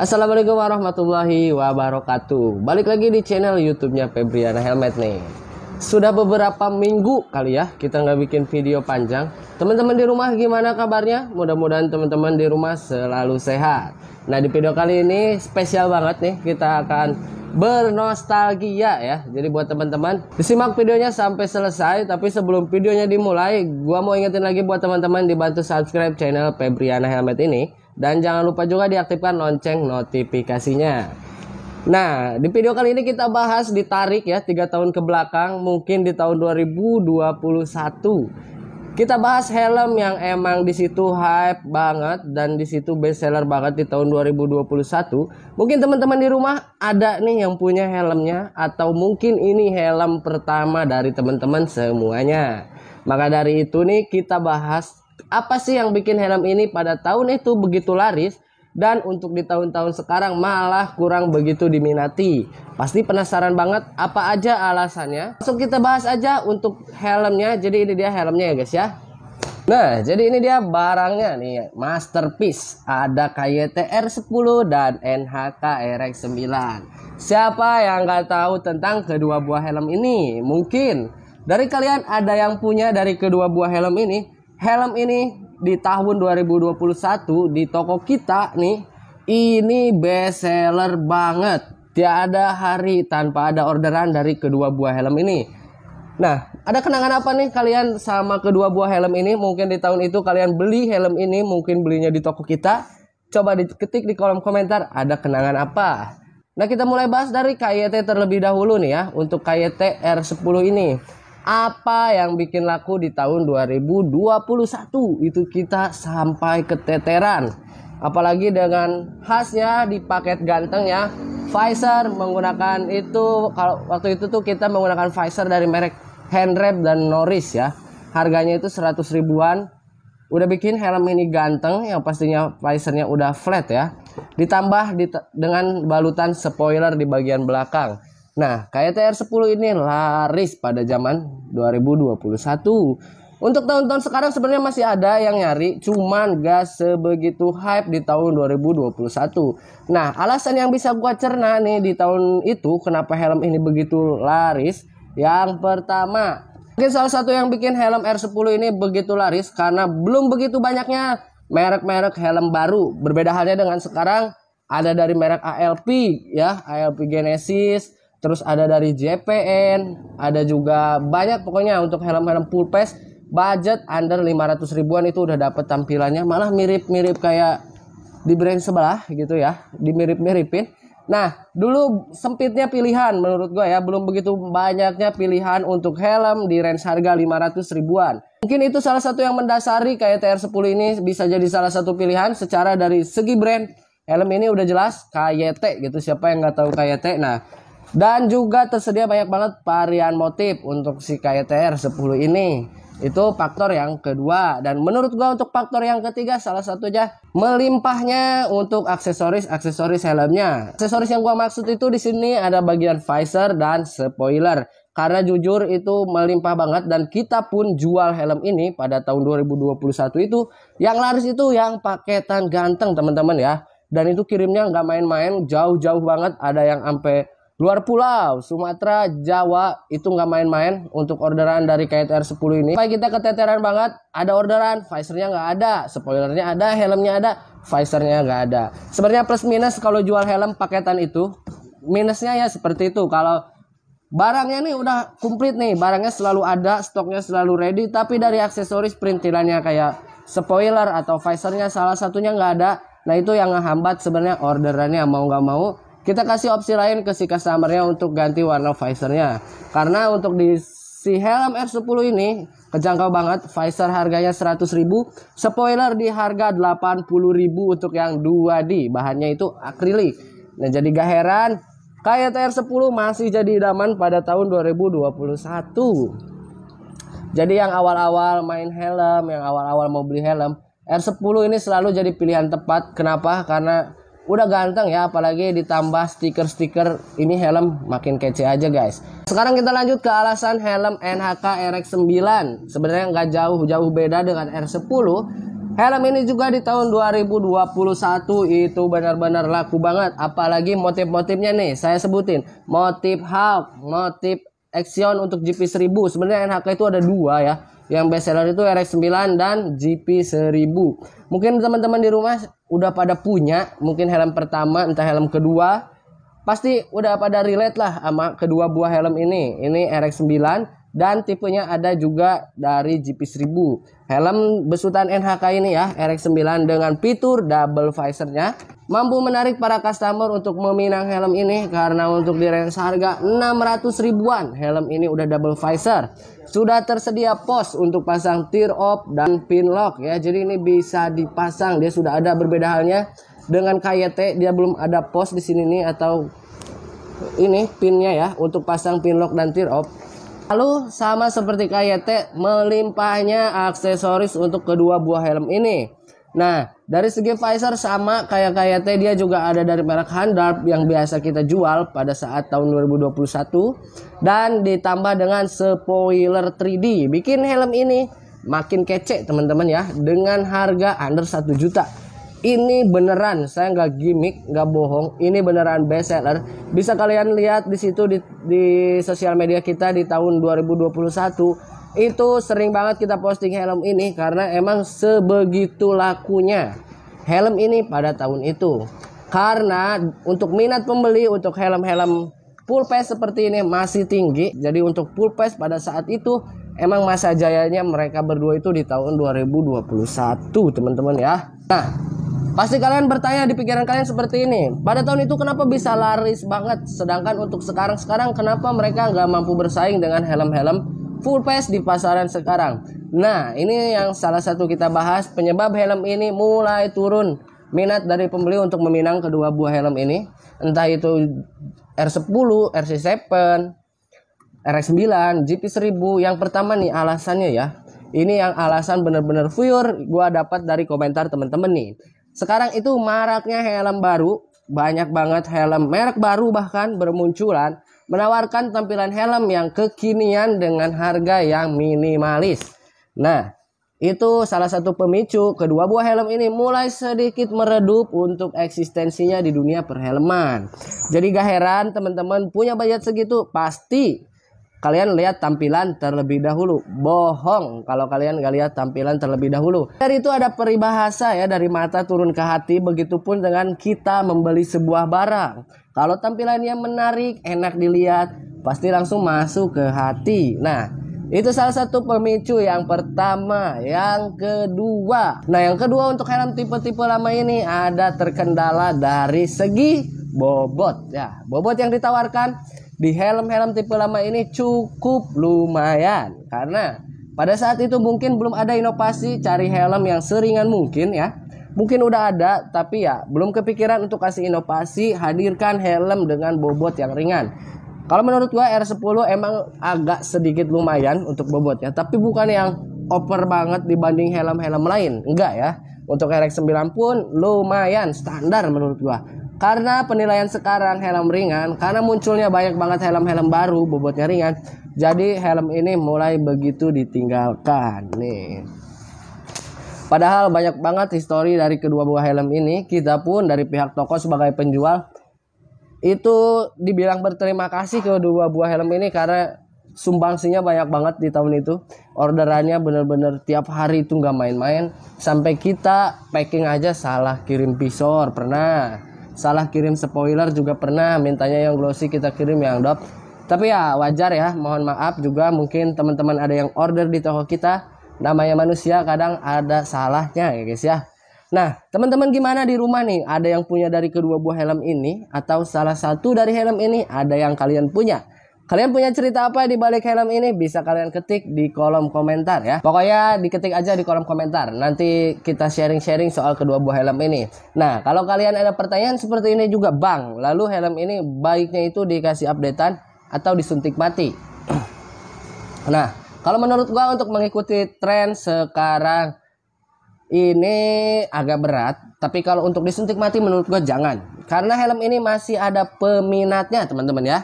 Assalamualaikum warahmatullahi wabarakatuh. Balik lagi di channel YouTube-nya Febriana Helmet nih. Sudah beberapa minggu kali ya kita nggak bikin video panjang. Teman-teman di rumah gimana kabarnya? Mudah-mudahan teman-teman di rumah selalu sehat. Nah, di video kali ini spesial banget nih. Kita akan bernostalgia ya. Jadi buat teman-teman disimak videonya sampai selesai. Tapi sebelum videonya dimulai, gua mau ingetin lagi buat teman-teman dibantu subscribe channel Febriana Helmet ini. Dan jangan lupa juga diaktifkan lonceng notifikasinya. Nah, di video kali ini kita bahas ditarik ya 3 tahun ke belakang, mungkin di tahun 2021. Kita bahas helm yang emang di situ hype banget dan di situ best seller banget di tahun 2021. Mungkin teman-teman di rumah ada nih yang punya helmnya, atau mungkin ini helm pertama dari teman-teman semuanya. Maka dari itu nih kita bahas apa sih yang bikin helm ini pada tahun itu begitu laris dan untuk di tahun-tahun sekarang malah kurang begitu diminati. Pasti penasaran banget apa aja alasannya. Langsung kita bahas aja untuk helmnya. Jadi ini dia helmnya ya guys ya. Nah, jadi ini dia barangnya nih, masterpiece. Ada KYT R10 dan NHK RX9. Siapa yang nggak tahu tentang kedua buah helm ini? Mungkin dari kalian ada yang punya dari kedua buah helm ini. Helm ini di tahun 2021 di toko kita nih, ini best seller banget. Tiada hari tanpa ada orderan dari kedua buah helm ini. Nah, ada kenangan apa nih kalian sama kedua buah helm ini? Mungkin di tahun itu kalian beli helm ini, mungkin belinya di toko kita. Coba diketik di kolom komentar, ada kenangan apa? Nah, kita mulai bahas dari KYT terlebih dahulu nih ya. Untuk KYT R10 ini, apa yang bikin laku di tahun 2021 itu kita sampai keteteran, apalagi dengan khasnya di paket ganteng ya, visor menggunakan itu. Kalau waktu itu tuh kita menggunakan visor dari merek Handwrap dan Norris ya, harganya itu 100 ribuan. Udah bikin helm ini ganteng, yang pastinya visornya udah flat ya, ditambah dengan balutan spoiler di bagian belakang. Nah, KYT R10 ini laris pada zaman 2021. Untuk tahun-tahun sekarang sebenarnya masih ada yang nyari, cuman gak sebegitu hype di tahun 2021. Nah, alasan yang bisa gua cerna nih di tahun itu kenapa helm ini begitu laris. Yang pertama, mungkin salah satu yang bikin helm R10 ini begitu laris karena belum begitu banyaknya merek-merek helm baru. Berbeda halnya dengan sekarang, ada dari merek ALP ya, ALP Genesis. Terus ada dari JPN, ada juga banyak pokoknya untuk helm-helm full face budget under 500 ribuan itu udah dapet tampilannya, malah mirip-mirip kayak di brand sebelah gitu ya, dimirip-miripin. Nah, dulu sempitnya pilihan menurut gue ya, belum begitu banyaknya pilihan untuk helm di range harga 500 ribuan. Mungkin itu salah satu yang mendasari KYT R10 ini bisa jadi salah satu pilihan. Secara dari segi brand, helm ini udah jelas KYT gitu, siapa yang nggak tahu KYT. Nah, dan juga tersedia banyak banget varian motif untuk si KYT R10 ini. Itu faktor yang kedua. Dan menurut gua untuk faktor yang ketiga, salah satunya melimpahnya untuk aksesoris helmnya. Aksesoris yang gua maksud itu di sini ada bagian visor dan spoiler. Karena jujur itu melimpah banget, dan kita pun jual helm ini pada tahun 2021 itu yang laris itu yang paketan ganteng teman-teman ya. Dan itu kirimnya nggak main-main, jauh-jauh banget, ada yang sampai luar pulau, Sumatera, Jawa, itu nggak main-main untuk orderan dari KYT R10 ini. Supaya kita keteteran banget, ada orderan, visornya nggak ada, spoilernya ada, helmnya ada, visornya nggak ada. Sebenarnya plus minus kalau jual helm paketan itu, minusnya ya seperti itu. Kalau barangnya nih udah komplit nih, barangnya selalu ada, stoknya selalu ready, tapi dari aksesoris perintilannya kayak spoiler atau visornya salah satunya nggak ada. Nah, itu yang ngehambat sebenarnya orderannya. Mau nggak mau kita kasih opsi lain ke si customernya untuk ganti warna visornya. Karena untuk di si helm R10 ini kejangkau banget. Visor harganya 100 ribu, spoiler di harga 80 ribu untuk yang 2D. Bahannya itu akrilik. Nah, jadi gak heran KYT R10 masih jadi idaman pada tahun 2021. Jadi yang awal-awal main helm, yang awal-awal mau beli helm, R10 ini selalu jadi pilihan tepat. Kenapa? Karena udah ganteng ya, apalagi ditambah stiker-stiker ini, helm makin kece aja guys. Sekarang kita lanjut ke alasan helm NHK RX9. Sebenarnya nggak jauh-jauh beda dengan R10. Helm ini juga di tahun 2021 itu benar-benar laku banget. Apalagi motif-motifnya nih, saya sebutin. Motif Hawk, motif Action untuk GP1000. Sebenarnya NHK itu ada dua ya. Yang best seller itu RX9 dan GP1000. Mungkin teman-teman di rumah udah pada punya, mungkin helm pertama, entah helm kedua. Pasti udah pada relate lah sama kedua buah helm ini. Ini RX9 dan tipenya ada juga dari GP1000. Helm besutan NHK ini ya, RX9 dengan fitur double visornya mampu menarik para customer untuk meminang helm ini karena untuk di range harga 600 ribuan helm ini udah double visor. Sudah tersedia pos untuk pasang tear off dan pin lock ya. Jadi ini bisa dipasang, dia sudah ada. Berbeda halnya dengan KYT, dia belum ada pos di sini nih atau ini pinnya ya untuk pasang pin lock dan tear off. Lalu sama seperti KYT, melimpahnya aksesoris untuk kedua buah helm ini. Nah, dari segi visor sama kayak KYT, dia juga ada dari merek Handalp yang biasa kita jual pada saat tahun 2021. Dan ditambah dengan spoiler 3D. Bikin helm ini makin kece teman-teman ya, dengan harga under 1 juta. Ini beneran, saya nggak gimmick, nggak bohong. Ini beneran best seller. Bisa kalian lihat di situ di sosial media kita di tahun 2021. Itu sering banget kita posting helm ini karena emang sebegitu lakunya helm ini pada tahun itu. Karena untuk minat pembeli untuk helm-helm full face seperti ini masih tinggi. Jadi untuk full face pada saat itu emang masa jayanya mereka berdua itu di tahun 2021 teman-teman ya. Nah, pasti kalian bertanya di pikiran kalian seperti ini. Pada tahun itu kenapa bisa laris banget? Sedangkan untuk sekarang kenapa mereka nggak mampu bersaing dengan helm-helm full face di pasaran sekarang? Nah, ini yang salah satu kita bahas penyebab helm ini mulai turun minat dari pembeli untuk meminang kedua buah helm ini. Entah itu R10, RC7, RX9, GP1000. Yang pertama nih alasannya ya. Ini yang alasan bener-bener pure gua dapat dari komentar temen-temen nih. Sekarang itu maraknya helm baru, banyak banget helm merek baru bahkan bermunculan menawarkan tampilan helm yang kekinian dengan harga yang minimalis. Nah, itu salah satu pemicu kedua buah helm ini mulai sedikit meredup untuk eksistensinya di dunia perfilman. Jadi gak heran teman-teman punya budget segitu pasti kalian lihat tampilan terlebih dahulu. Bohong kalau kalian gak lihat tampilan terlebih dahulu. Dari itu ada peribahasa ya, dari mata turun ke hati. Begitupun dengan kita membeli sebuah barang. Kalau tampilannya menarik, enak dilihat, pasti langsung masuk ke hati. Nah, itu salah satu pemicu yang pertama. Yang kedua, yang kedua untuk helm tipe-tipe lama ini ada terkendala dari segi bobot ya. Bobot yang ditawarkan di helm-helm tipe lama ini cukup lumayan. Karena pada saat itu mungkin belum ada inovasi cari helm yang seringan mungkin ya. Mungkin udah ada tapi ya belum kepikiran untuk kasih inovasi, hadirkan helm dengan bobot yang ringan. Kalau menurut gua R10 emang agak sedikit lumayan untuk bobotnya, tapi bukan yang over banget dibanding helm-helm lain. Enggak ya. Untuk RX9 pun lumayan standar menurut gua. Karena penilaian sekarang helm ringan, karena munculnya banyak banget helm-helm baru bobotnya ringan, jadi helm ini mulai begitu ditinggalkan nih. Padahal banyak banget histori dari kedua buah helm ini. Kita pun dari pihak toko sebagai penjual itu dibilang berterima kasih ke kedua buah helm ini karena sumbangsinya banyak banget di tahun itu. Orderannya bener-bener tiap hari itu nggak main-main. Sampai kita packing aja salah kirim visor pernah, salah kirim spoiler juga pernah. Mintanya yang glossy kita kirim yang dop. Tapi ya wajar ya, mohon maaf juga mungkin teman-teman ada yang order di toko kita. Namanya manusia kadang ada salahnya ya guys ya. Nah teman-teman gimana di rumah nih? Ada yang punya dari kedua buah helm ini? Atau salah satu dari helm ini ada yang kalian punya? Kalian punya cerita apa di balik helm ini? Bisa kalian ketik di kolom komentar ya. Pokoknya diketik aja di kolom komentar. Nanti kita sharing-sharing soal kedua buah helm ini. Nah kalau kalian ada pertanyaan seperti ini juga bang, lalu helm ini baiknya itu dikasih updatean atau disuntik mati? Nah kalau menurut gua untuk mengikuti tren sekarang ini agak berat. Tapi kalau untuk disuntik mati menurut gua jangan. Karena helm ini masih ada peminatnya teman-teman ya.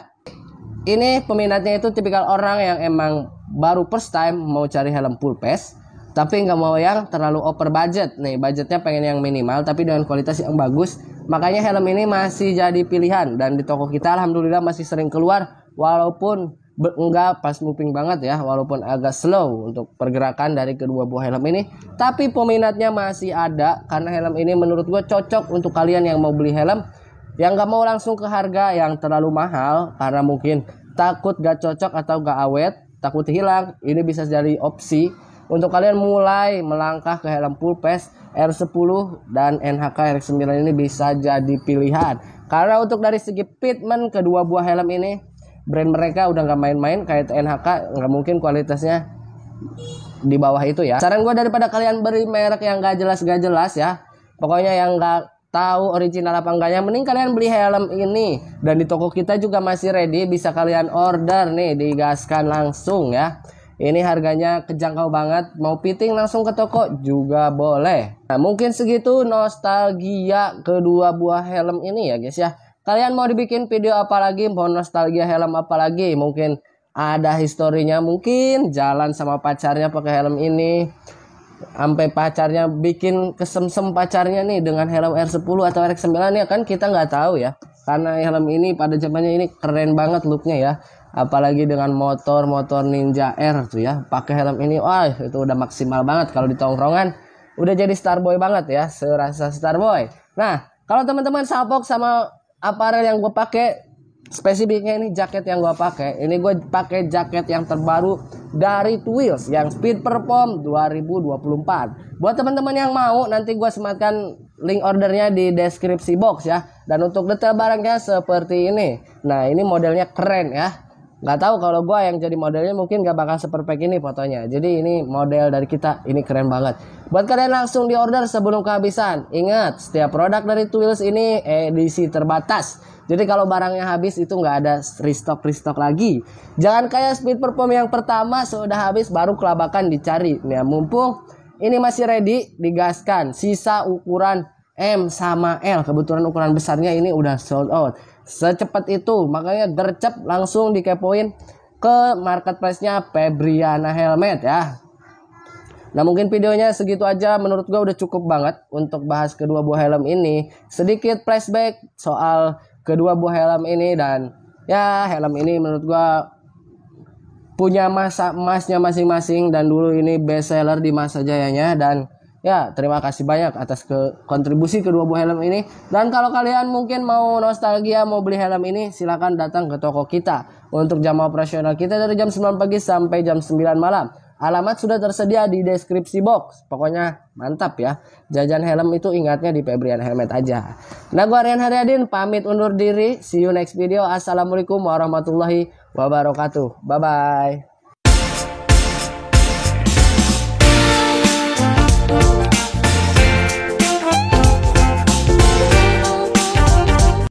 Ini peminatnya itu tipikal orang yang emang baru first time mau cari helm full face. tapi nggak mau yang terlalu over budget nih, budgetnya pengen yang minimal tapi dengan kualitas yang bagus. Makanya helm ini masih jadi pilihan, dan di toko kita alhamdulillah masih sering keluar, walaupun enggak pas moving banget ya, walaupun agak slow untuk pergerakan dari kedua buah helm ini, tapi peminatnya masih ada karena helm ini menurut gue cocok untuk kalian yang mau beli helm yang nggak mau langsung ke harga yang terlalu mahal karena mungkin takut gak cocok atau gak awet, takut hilang. Ini bisa jadi opsi untuk kalian mulai melangkah ke helm full face R10 dan NHK RX 9 ini bisa jadi pilihan. Karena untuk dari segi fitment kedua buah helm ini, brand mereka udah nggak main-main. Kayak NHK nggak mungkin kualitasnya di bawah itu ya. Saran gue, daripada kalian beri merek yang gak jelas ya, pokoknya yang nggak tahu original apa enggaknya, mending kalian beli helm ini. Dan di toko kita juga masih ready, bisa kalian order nih, digaskan langsung ya. Ini harganya kejangkau banget, mau fitting langsung ke toko juga boleh. Nah mungkin segitu nostalgia kedua buah helm ini ya guys ya. Kalian mau dibikin video apa lagi, mau nostalgia helm apa lagi? Mungkin ada historinya, mungkin jalan sama pacarnya pakai helm ini, sampai pacarnya bikin kesemsem pacarnya nih dengan helm R10 atau RX 9 ya kan, kita nggak tahu ya. Karena helm ini pada zamannya ini keren banget looknya ya. Apalagi dengan motor Ninja R tuh ya, pakai helm ini, wah itu udah maksimal banget. Kalau di tongkrongan udah jadi starboy banget ya, serasa starboy. Nah kalau teman-teman salpok sama apparel yang gue pakai, spesifiknya ini jaket yang gue pakai. Ini gue pakai jaket yang terbaru dari Twills yang Speed Perform 2024. Buat teman-teman yang mau, nanti gue sematkan link ordernya di deskripsi box ya. Dan untuk detail barangnya seperti ini. Nah ini modelnya keren ya. Nggak tahu kalau gue yang jadi modelnya mungkin gak bakal seperfect ini fotonya. Jadi ini model dari kita, ini keren banget. Buat kalian langsung di order sebelum kehabisan. Ingat, setiap produk dari Twills ini edisi terbatas. Jadi kalau barangnya habis itu nggak ada restock lagi. Jangan kayak Speed Perform yang pertama sudah habis baru kelabakan dicari. Nah mumpung ini masih ready, digaskan. Sisa ukuran M sama L, kebetulan ukuran besarnya ini udah sold out. Secepat itu, makanya gercep langsung dikepoin ke marketplace-nya Febriana Helmet ya. Nah mungkin videonya segitu aja, menurut gue udah cukup banget untuk bahas kedua buah helm ini. Sedikit flashback soal kedua buah helm ini, dan ya helm ini menurut gue punya masa emasnya masing-masing, dan dulu ini best seller di masa jayanya. Dan ya terima kasih banyak atas kontribusi kedua buah helm ini. Dan kalau kalian mungkin mau nostalgia, mau beli helm ini, silahkan datang ke toko kita. Untuk jam operasional kita dari jam 9 pagi sampai jam 9 malam. Alamat sudah tersedia di deskripsi box. Pokoknya mantap ya. Jajan helm itu ingatnya di Febriana Helmet aja. Nah gue Aryan Haryadin pamit undur diri. See you next video. Assalamualaikum warahmatullahi wabarakatuh. Bye bye.